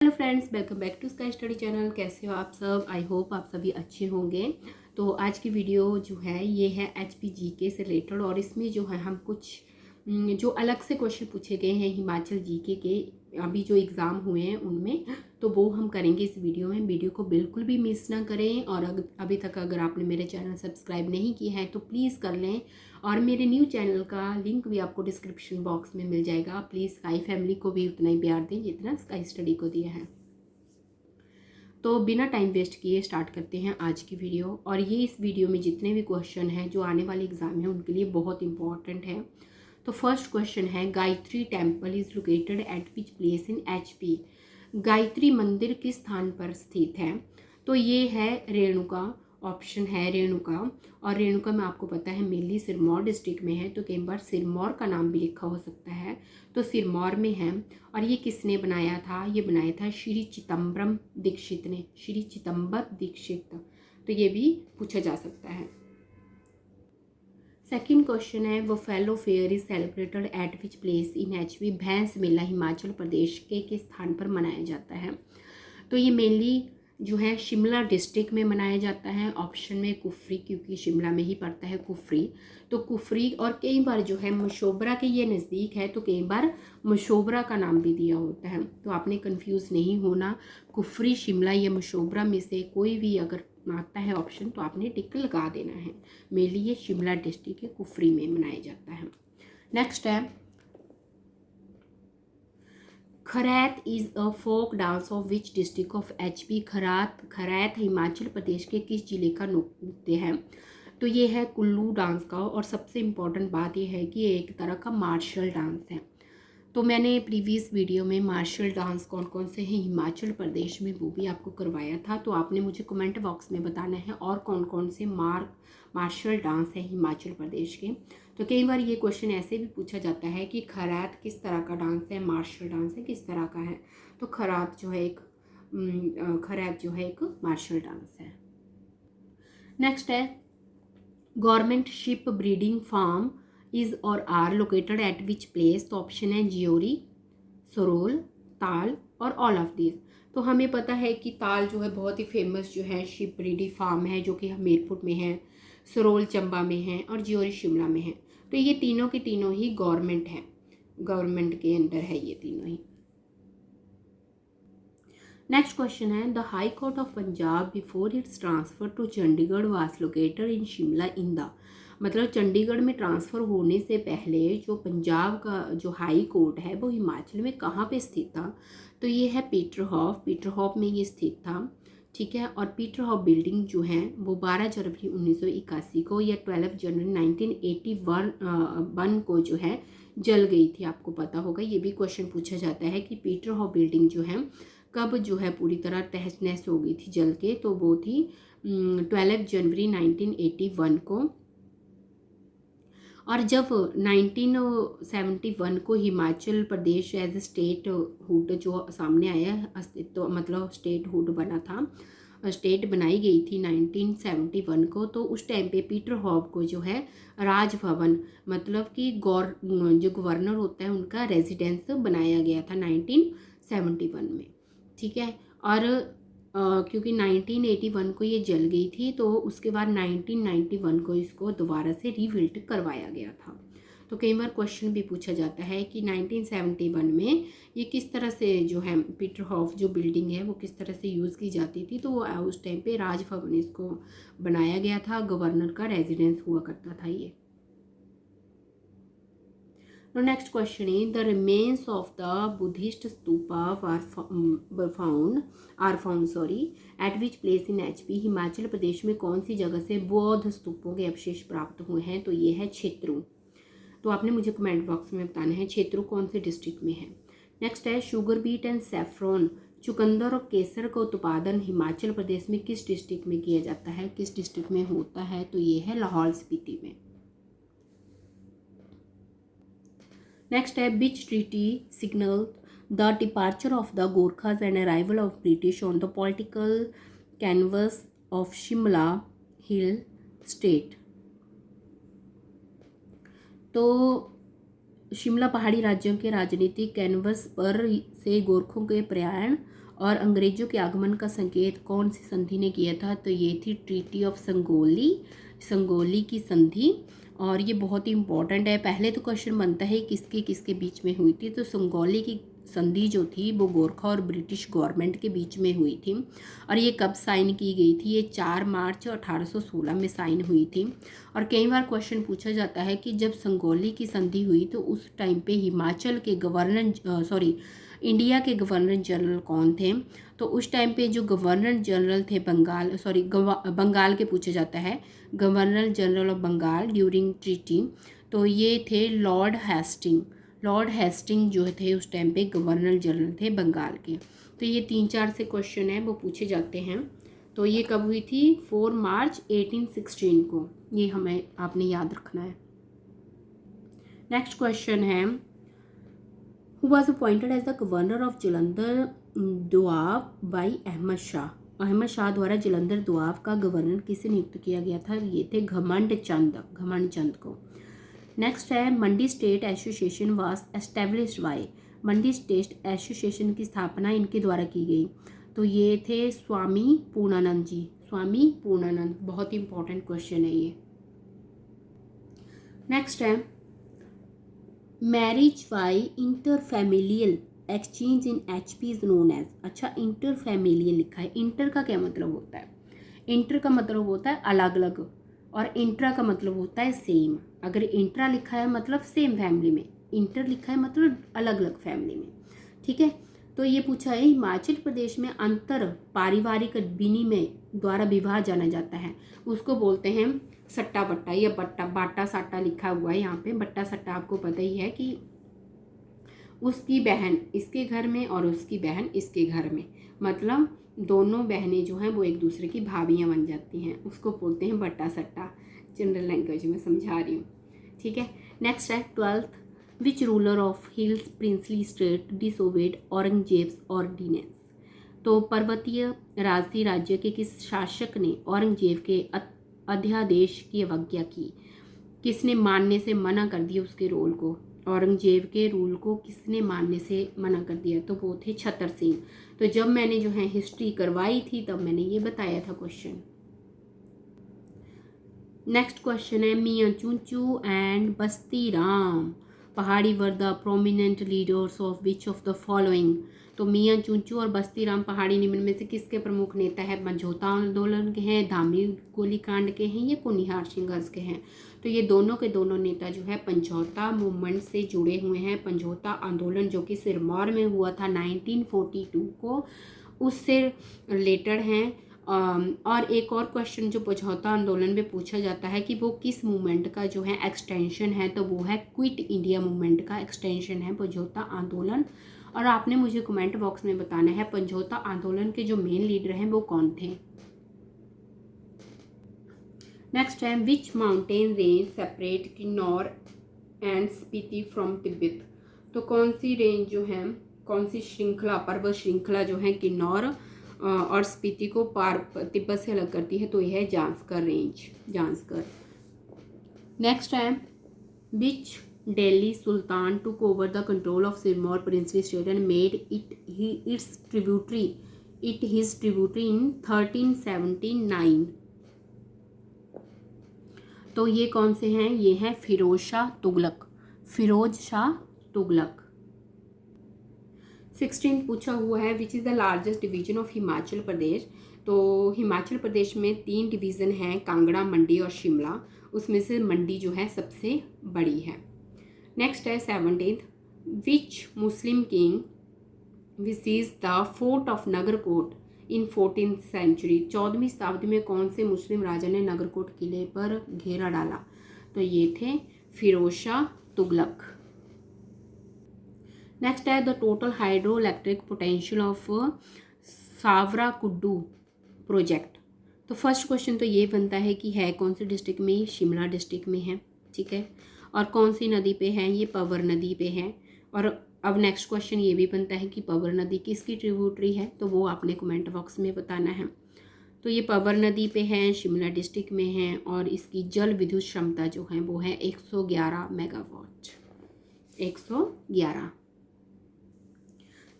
Hello friends, welcome back to Sky Study channel. कैसे हो आप सब? आई होप आप सभी अच्छे होंगे। तो आज की वीडियो जो है ये है HPGK से रिलेटेड, और इसमें जो है हम कुछ जो अलग से क्वेश्चन पूछे गए हैं हिमाचल जीके के अभी जो एग्ज़ाम हुए हैं उनमें, तो वो हम करेंगे इस वीडियो में। वीडियो को बिल्कुल भी मिस ना करें, और अभी तक अगर आपने मेरे चैनल सब्सक्राइब नहीं किया है तो प्लीज़ कर लें, और मेरे न्यू चैनल का लिंक भी आपको डिस्क्रिप्शन बॉक्स में मिल जाएगा। प्लीज़ स्काई फैमिली को भी उतना ही प्यार दें जितना स्काई स्टडी को दिया है। तो बिना टाइम वेस्ट किए स्टार्ट करते हैं आज की वीडियो। और ये इस वीडियो में जितने भी क्वेश्चन हैं जो आने वाले एग्जाम है उनके लिए बहुत इंपॉर्टेंट है। तो फर्स्ट क्वेश्चन है, Gayatri temple is located at which place in HP? Gayatri मंदिर किस स्थान पर स्थित है? तो ये है रेणुका, ऑप्शन है रेणुका। और रेणुका में आपको पता है मेनली सिरमौर डिस्ट्रिक्ट में है, तो कई बार सिरमौर का नाम भी लिखा हो सकता है, तो सिरमौर में है। और ये किसने बनाया था? ये बनाया था श्री चिदम्बरम दीक्षित ने, श्री चिदम्बर दीक्षित। तो ये भी पूछा जा सकता है। सेकंड क्वेश्चन है, वो fellow fair is celebrated eight which place in HP? भैंस मेला हिमाचल प्रदेश के किस स्थान पर मनाया जाता है? तो ये मेनली जो है शिमला डिस्ट्रिक्ट में मनाया जाता है। ऑप्शन में कुफरी, क्योंकि शिमला में ही पड़ता है कुफरी, तो कुफरी। और कई बार जो है मशोबरा के ये नज़दीक है, तो कई बार मशोबरा का नाम भी दिया होता है, तो आपने कंफ्यूज नहीं होना। कुफरी, शिमला या मशोबरा में से कोई भी अगर आता है ऑप्शन तो आपने टिक लगा देना है। मेनली ये शिमला डिस्ट्रिक्ट के कुफरी में मनाया जाता है। नेक्स्ट है, Kharait is a folk dance of which district of HP? Kharait Himachal Pradesh के किस जिले का नृत्य है? तो ये है कुल्लू डांस का। और सबसे इम्पॉर्टेंट बात ये है कि ये एक तरह का मार्शल डांस है। तो मैंने प्रीवियस वीडियो में मार्शल डांस कौन कौन से हैं हिमाचल प्रदेश में वो भी आपको करवाया था, तो आपने मुझे कमेंट बॉक्स में बताना है और कौन कौन से मार्शल डांस है हिमाचल प्रदेश के। तो कई बार ये क्वेश्चन ऐसे भी पूछा जाता है कि खरात किस तरह का डांस है, मार्शल डांस है किस तरह का है? तो खरात जो है एक खरात जो है एक मार्शल डांस है। नेक्स्ट है, government sheep breeding farm is or are located at which place? तो ऑप्शन है जियोरी, सरोल, ताल और ऑल ऑफ दिस। तो हमें पता है कि ताल जो है बहुत ही फेमस जो है शिप ब्रीडिंग फार्म है, जो कि हमीरपुर में है, सरोल चंबा में है और जियोरी शिमला में है। तो ये तीनों के तीनों ही गवर्नमेंट है, गवर्नमेंट के अंडर है ये तीनों ही। नेक्स्ट क्वेश्चन है, the high court of Punjab before its transfer to Chandigarh was located in Shimla in the? मतलब चंडीगढ़ में ट्रांसफ़र होने से पहले जो पंजाब का जो हाई कोर्ट है वो हिमाचल में कहाँ पे स्थित था? तो ये है पीटरहॉफ में ये स्थित था, ठीक है। और पीटरहॉफ बिल्डिंग जो है वो 12 जनवरी 1981 को या 12 जनवरी 1981 को जो है जल गई थी। आपको पता होगा, ये भी क्वेश्चन पूछा जाता है कि पीटरहॉफ बिल्डिंग जो है कब जो है पूरी तरह तहस नहस हो गई थी जल के? तो वो थी 12 जनवरी 1981 को। और जब 1971 को Himachal Pradesh as a state hood जो सामने आया अस्तित्व, तो मतलब स्टेट हुड बना था, स्टेट बनाई गई थी 1971 को, तो उस टाइम पे पीटरहॉफ को जो है राजभवन, मतलब कि जो गवर्नर होता है उनका रेजिडेंस बनाया गया था 1971 में, ठीक है। और क्योंकि 1981 को ये जल गई थी, तो उसके बाद 1991 को इसको दोबारा से रीबिल्ड करवाया गया था। तो कई बार क्वेश्चन भी पूछा जाता है कि 1971 में ये किस तरह से जो है पीटरहॉफ जो बिल्डिंग है वो किस तरह से यूज़ की जाती थी? तो उस टाइम पे राजभवन इसको बनाया गया था, गवर्नर का रेजिडेंस हुआ करता था ये। Now next question is, the remains of the Buddhist stupa are found at which place in HP? Himachal Pradesh में कौन सी जगह से बौद्ध स्तूपों के अवशेष प्राप्त हुए हैं? तो ये है क्षेत्रु। तो आपने मुझे कमेंट बॉक्स में बताना है क्षेत्रु कौन से डिस्ट्रिक्ट में है। नेक्स्ट है, शुगर बीट एंड सेफ्रॉन, चुकंदर और केसर का उत्पादन हिमाचल प्रदेश में किस डिस्ट्रिक्ट में किया जाता है? किस डिस्ट्रिक्ट में होता है? तो ये है लाहौल स्पीति में। नेक्स्ट है, which treaty signal the departure of the Gorkhas and arrival of British on the political canvas of Shimla hill state? तो शिमला पहाड़ी राज्यों के राजनीतिक कैनवस पर से गोरखों के प्रयाण और अंग्रेजों के आगमन का संकेत कौन सी संधि ने किया था, तो ये थी ट्रीटी ऑफ संगोली की संधि। और ये बहुत ही इंपॉर्टेंट है। पहले तो क्वेश्चन बनता है किसके किसके बीच में हुई थी, तो संगोली की संधि जो थी वो गोरखा और ब्रिटिश गवर्नमेंट के बीच में हुई थी। और ये कब साइन की गई थी, ये 4 मार्च 1816 में साइन हुई थी। और कई बार क्वेश्चन पूछा जाता है कि जब संगोली की संधि हुई तो उस टाइम पे हिमाचल के इंडिया के गवर्नर जनरल कौन थे, तो उस टाइम पे जो गवर्नर जनरल थे बंगाल के पूछा जाता है, governor general of Bengal during treaty, तो ये थे लॉर्ड हेस्टिंग जो थे उस टाइम पे गवर्नर जनरल थे बंगाल के। तो ये 3-4 से क्वेश्चन है वो पूछे जाते हैं। तो ये कब हुई थी, 4 मार्च 1816 को, ये हमें आपने याद रखना है। नेक्स्ट क्वेश्चन है, who was appointed as the governor of Jalandhar Doab by Ahmad Shah द्वारा जलंधर दोआब का गवर्नर किसे नियुक्त किया गया था, ये थे घमंड चंद को। नेक्स्ट है, Mandi state association was established by, Mandi state association की स्थापना इनके द्वारा की गई, तो ये थे स्वामी पूर्णानंद। बहुत ही इंपॉर्टेंट क्वेश्चन है ये। नेक्स्ट है, marriage by interfamilial exchange in HP is known as, अच्छा इंटरफैमिलियल लिखा है, इंटर का क्या मतलब होता है, इंटर का मतलब होता है अलग अलग, और इंट्रा का मतलब होता है सेम। अगर इंट्रा लिखा है मतलब सेम फैमिली में, इंटर लिखा है मतलब अलग अलग फैमिली में, ठीक है। तो ये पूछा है, हिमाचल प्रदेश में अंतर पारिवारिक विनिमय द्वारा विवाह जाना जाता है, उसको बोलते हैं सट्टा बट्टा या बाटा साटा लिखा हुआ है यहाँ पे। बट्टा सट्टा आपको पता ही है कि उसकी बहन इसके घर में और उसकी बहन इसके घर में, मतलब दोनों बहनें जो हैं वो एक दूसरे की भाभियाँ बन जाती हैं, उसको बोलते हैं बट्टा सट्टा। जनरल लैंग्वेज में समझा रही हूँ, ठीक है। नेक्स्ट है, 12th, which ruler of hills princely state disobeyed Aurangzeb's ordinance, तो पर्वतीय राजसी राज्य के किस शासक ने औरंगजेब के अध्यादेश की अवज्ञा की, किसने मानने से मना कर दिया उसके रोल को, औरंगजेब के रूल को किसने मानने से मना कर दिया, तो वो थे छतर सिंह। तो जब मैंने जो है हिस्ट्री करवाई थी तब मैंने ये बताया था क्वेश्चन। नेक्स्ट क्वेश्चन है, मियाँ चूंचू एंड बस्ती राम पहाड़ी were the prominent leaders of which of the following, तो मियाँ चूंचू और बस्ती राम पहाड़ी निमन में से किसके प्रमुख नेता है, समझौता आंदोलन के हैं, धामी गोलीकांड के हैं, या कुनिहार संघर्ष के हैं, तो ये दोनों के दोनों नेता जो है समझौता मूवमेंट से जुड़े हुए हैं। समझौता आंदोलन जो कि सिरमौर में हुआ था 1942 को, उससे रिलेटेड हैं। और एक और क्वेश्चन जो समझौता आंदोलन में पूछा जाता है कि वो किस मूवमेंट का जो है एक्सटेंशन है, तो वो है क्विट इंडिया मूवमेंट का एक्सटेंशन है समझौता आंदोलन। और आपने मुझे कमेंट बॉक्स में बताना है समझौता आंदोलन के जो मेन लीडर हैं वो कौन थे। नेक्स्ट है, which mountain range separate Kinnaur and Spiti from Tibet, तो कौन सी रेंज जो है, कौन सी श्रृंखला, पर्वत श्रृंखला जो है किन्नौर और स्पीति को तिब्बत से अलग करती है, तो यह है जांस्कर रेंज। नेक्स्ट है, which Delhi sultan took over the control of Sirmaur princely state and made it his tributary in 1379, तो ये कौन से हैं, ये हैं फिरोज शाह तुगलक। 16 पूछा हुआ है, which is the largest division of Himachal Pradesh, तो हिमाचल प्रदेश में 3 डिवीज़न हैं, कांगड़ा, मंडी और शिमला, उसमें से मंडी जो है सबसे बड़ी है। नेक्स्ट है 17th, विच मुस्लिम किंग विसीज the fort of Nagarkot in 14th century, 14वीं शताब्दी में कौन से मुस्लिम राजा ने नगरकोट किले पर घेरा डाला, तो ये थे फिरोज शाह तुगलक। नेक्स्ट है, the total hydro electric potential of Sawarakuddu project, तो फर्स्ट क्वेश्चन तो ये बनता है कि है कौन से डिस्ट्रिक्ट में, शिमला डिस्ट्रिक्ट में है, ठीक है, और कौन सी नदी पे है, ये पवर नदी पे है। और अब नेक्स्ट क्वेश्चन ये भी बनता है कि पवर नदी किसकी ट्रिब्यूटरी है, तो वो आपने कमेंट बॉक्स में बताना है। तो ये पवर नदी पे है, शिमला डिस्ट्रिक्ट में है, और इसकी जल विद्युत क्षमता जो है वो है 111 megawatt, 111।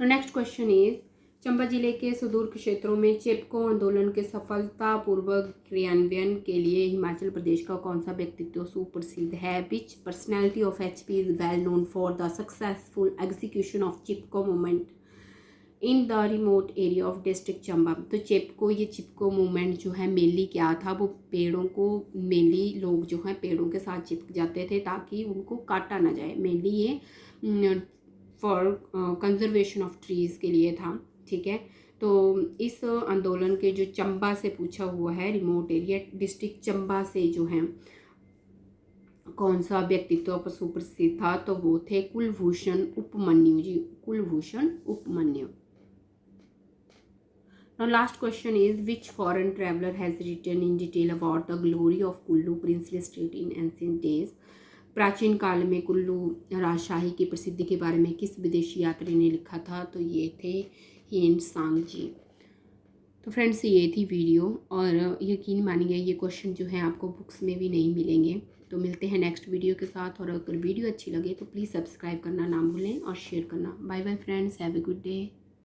Next question is, Chamba जिले के सुदूर क्षेत्रों में चिपको आंदोलन के सफलतापूर्वक क्रियान्वयन के लिए हिमाचल प्रदेश का कौन सा व्यक्तित्व सुप्रसिद्ध है? Which personality of HP is well known for the successful execution of Chipko movement in the remote area of district Chamba. तो चिपको मूवमेंट जो है मेनली क्या था, वो पेड़ों को मेनली लोग जो हैं पेड़ों के साथ चिपक जाते थे ताकि उनको काटा ना जाए। मेनली ये फॉर कंजर्वेशन ऑफ ट्रीज़ के लिए था, ठीक है। तो इस आंदोलन के जो चंबा से पूछा हुआ है, रिमोट एरिया डिस्ट्रिक्ट चंबा से जो है कौन सा व्यक्तित्व सुप्रसिद्ध था, तो वो थे कुलभूषण उपमन्यु जी, Kulbhushan Upmanyu. Now last question is, which foreign traveler has written in detail about the glory of Kullu princely state in ancient days? प्राचीन काल में कुल्लू राजशाही की प्रसिद्धि के बारे में किस विदेशी यात्री ने लिखा था? तो ये थे हियन सांग जी। तो फ्रेंड्स ये थी वीडियो, और यकीन मानिए ये क्वेश्चन जो है आपको बुक्स में भी नहीं मिलेंगे। तो मिलते हैं नेक्स्ट वीडियो के साथ, और अगर वीडियो अच्छी लगे तो प्लीज़ सब्सक्राइब करना ना भूलें और शेयर करना। Bye bye friends, have a good day.